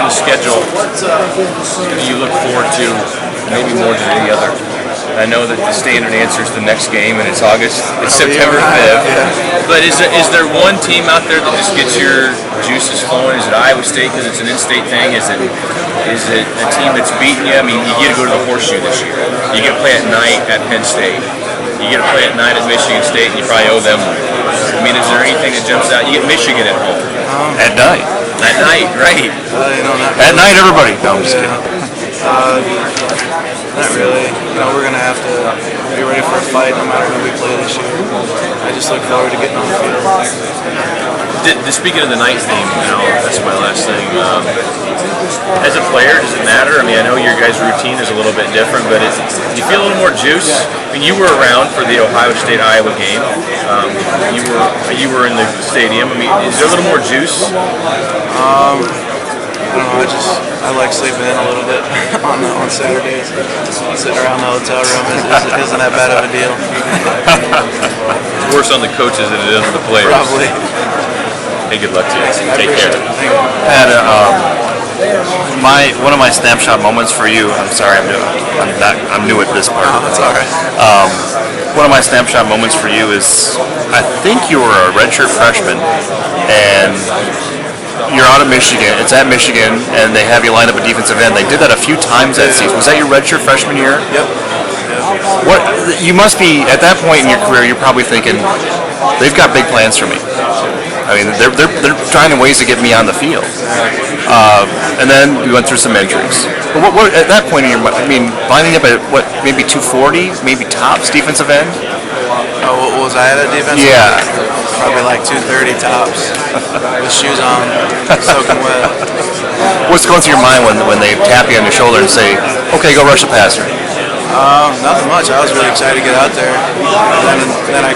the schedule do you look forward to maybe more than any other? I know that the standard answer is the next game, and it's August. It's September 5th. But is there one team out there that just gets your juices flowing? Is it Iowa State because it's an in-state thing? Is it a team that's beaten you? I mean, you get to go to the Horseshoe this year. You get to play at night at Penn State. You get to play at night at Michigan State, and you probably owe them one. I mean, is there anything that jumps out? You get Michigan at home. At night. At night, right. At night, everybody. No, I'm just kidding. Not really. We're going to have to be ready for a fight no matter who we play this year. I just look forward to getting on the field. Speaking of the night theme, that's my last thing. As a player, does it matter? I mean, I know your guys' routine is a little bit different, but do you feel a little more juice? I mean, you were around for the Ohio State-Iowa game. You were in the stadium. I mean, is there a little more juice? I don't know. I like sleeping in a little bit on Saturdays. Sitting around the hotel room isn't that bad of a deal. It's worse on the coaches than it is on the players. Probably. Hey, good luck to you. Take care. Pat, one of my snapshot moments for you. I'm sorry, I'm new at this part. Oh, that's all right. One of my snapshot moments for you is, I think you were a redshirt freshman, and you're out of Michigan. It's at Michigan, and they have you line up a defensive end. They did that a few times that season. Was that your redshirt freshman year? Yep. What you must be at that point in your career. You're probably thinking, they've got big plans for me. I mean, they're trying ways to get me on the field. And then we went through some injuries. But what at that point in your, I mean, lining up at maybe 240, maybe tops defensive end? Oh, what was I at defense? Yeah. Probably like 230 tops with shoes on, soaking wet. What's going through your mind when they tap you on the shoulder and say, okay, go rush the passer? Nothing much. I was really excited to get out there. And then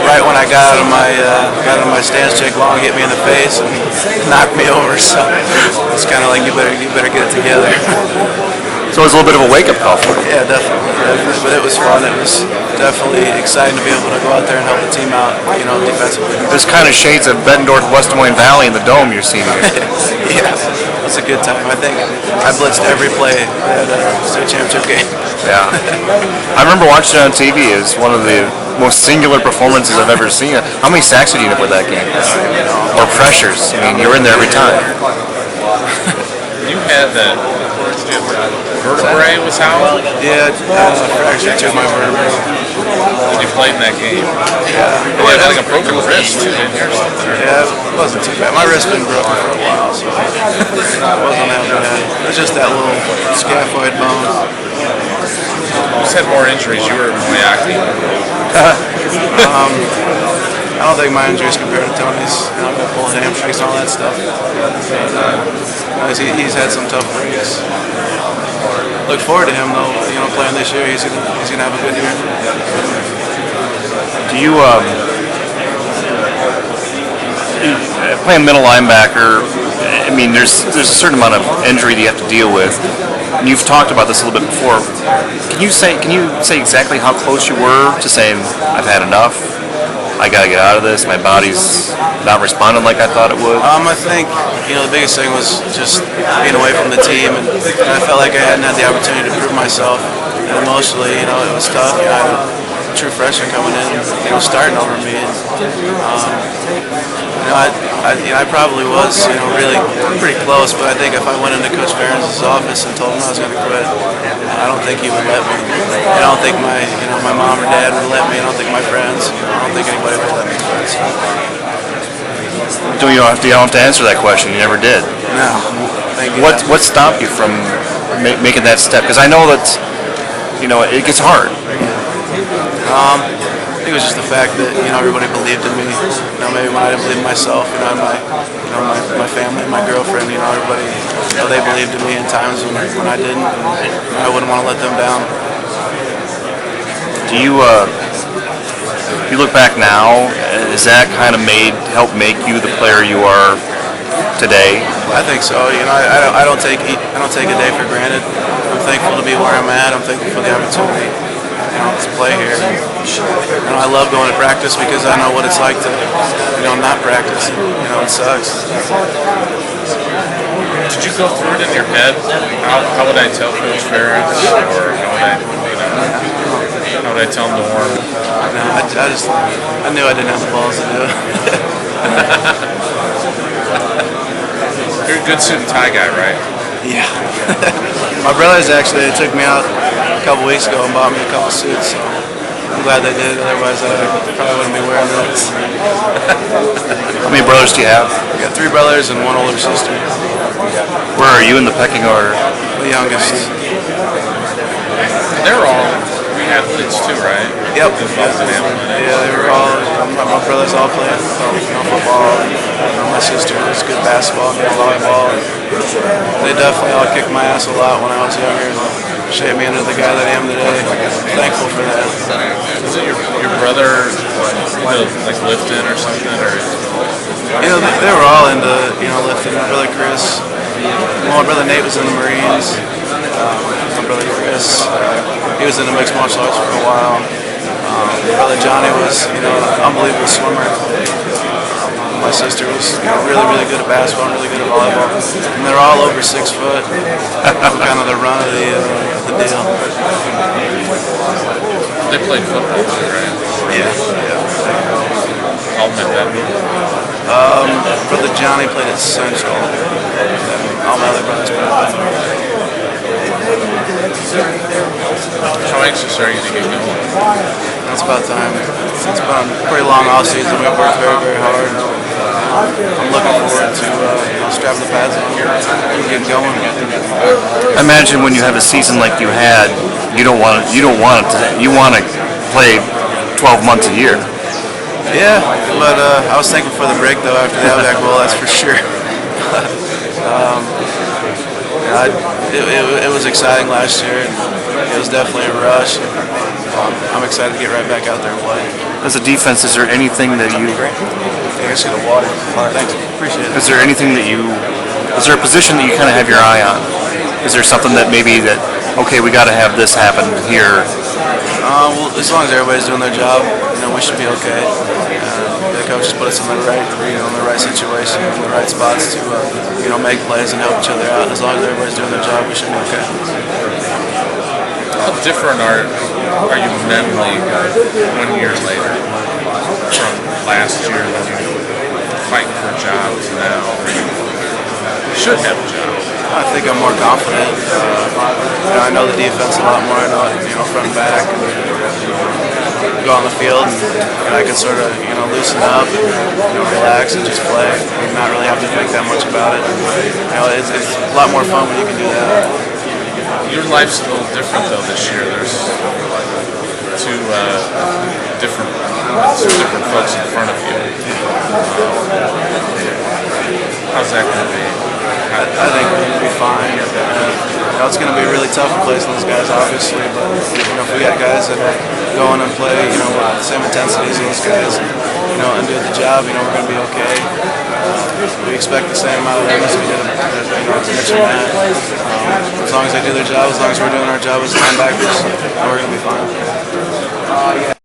right when I got out of my stance, Jake Long hit me in the face and knocked me over. So it's kind of like you better get it together. So it was a little bit of a wake-up call for you. Yeah, definitely. But it was fun. It was definitely exciting to be able to go out there and help the team out, defensively. There's kind of shades of Bettendorf, West Des Moines Valley in the dome you're seeing here. Yeah, it was a good time. I think I blitzed every play at the state championship game. Yeah. I remember watching it on TV. It's one of the most singular performances I've ever seen. How many sacks did you end up with that game? Or pressures? I mean, you were in there every time. You had that vertebrae was how? Yeah, fractured two of my vertebrae. When you played in that game? Yeah. You had like a broken wrist too, didn't you? Yeah, it wasn't too bad. My wrist had been broken for a while, so it wasn't that bad. It was just that little scaphoid bone. You just had more injuries. You were really active. I don't think my injuries compared to Tony's. I've been pulling hamstrings and all that stuff. He's had some tough breaks. Look forward to him though. Playing this year, he's gonna have a good year. Do you playing middle linebacker? I mean, there's a certain amount of injury that you have to deal with. And you've talked about this a little bit before. Can you say exactly how close you were to saying, I've had enough? I got to get out of this. My body's not responding like I thought it would. I think the biggest thing was just being away from the team, and I felt like I hadn't had the opportunity to prove myself. And emotionally, it was tough. I had a true freshman coming in, starting over me. And, I probably was, really pretty close. But I think if I went into Coach Behrens' office and told him I was going to quit, I don't think he would let me. I don't think my mom or dad would let me. I don't think my friends. I don't think anybody would let me quit. So. You don't have to answer that question. You never did. No. Thank you. What stopped you from making that step? Because I know that it gets hard. I think it was just the fact that everybody believed in me. Maybe when I didn't believe in myself, my family, my girlfriend, everybody, they believed in me in times when I didn't. And I wouldn't want to let them down. Do you look back now? Is that kind of help make you the player you are today? I think so. I don't take a day for granted. I'm thankful to be where I'm at. I'm thankful for the opportunity. To play here. I love going to practice because I know what it's like to, not practice. It sucks. Did you go through it in your head? How would I tell Coach Ferentz, or how would I tell him to warm? No, I knew I didn't have the balls to do it. You're a good suit and tie guy, right? Yeah. My brothers actually, they took me out a couple weeks ago and bought me a couple suits. So I'm glad they did. Otherwise, I probably wouldn't be wearing this. How many brothers do you have? I got 3 brothers and 1 older sister. Where are you in the pecking order? The youngest. They're all athletes too, right? Yep. Yeah, they were all. My brothers all played football. My sister was good basketball, good volleyball. They definitely all kicked my ass a lot when I was younger and shaped me into the guy that I am today. Thankful for that. Is it your brother like lifting or something, or? They were all into lifting. My brother Chris. My brother Nate was in the Marines. My brother Chris, he was into mixed martial arts for a while. My brother Johnny was, an unbelievable swimmer. My sister was, really, really good at basketball and really good at volleyball. And they're all over 6 foot. I'm kind of the run of the deal. They played football too, right? Yeah. All met that. Brother Johnny played at Central. All my other brothers played at Central. How anxious are you to get going? It's about time. It's been a pretty long off season. We've worked very, very hard. I'm looking forward to strapping the pads on and getting going. I imagine when you have a season like you had, you want to play 12 months a year. Yeah, but I was thankful for the break though after the Outback Bowl, that's for sure. It was exciting last year. It was definitely a rush. I'm excited to get right back out there and play. As a defense, is there anything that you? I guess you got water. Thanks, appreciate it. Is there anything that you? Is there a position that you kind of have your eye on? Is there something that maybe okay, we got to have this happen here? Well, as long as everybody's doing their job, we should be okay. The coaches put us in the right situation, in the right spots to, make plays and help each other out. As long as everybody's doing their job, we should be okay. How different are you mentally 1 year later from last year when you were fighting for a job to now? You should have a job. I think I'm more confident. I know the defense a lot more. I know front and back. Go on the field and I can sort of loosen up and relax and just play and not really have to think that much about it. It's a lot more fun when you can do that. Your life's a little different though this year. There's two different folks in front of you. How's that going to be? I think we're going to be fine. It's going to be really tough replacing those guys, obviously, but if we got guys that go in and play, with the same intensity as those guys, and do the job, we're going to be okay. We expect the same amount of them as we did, as Mitch and Matt. As long as they do their job, as long as we're doing our job as linebackers, we're going to be fine.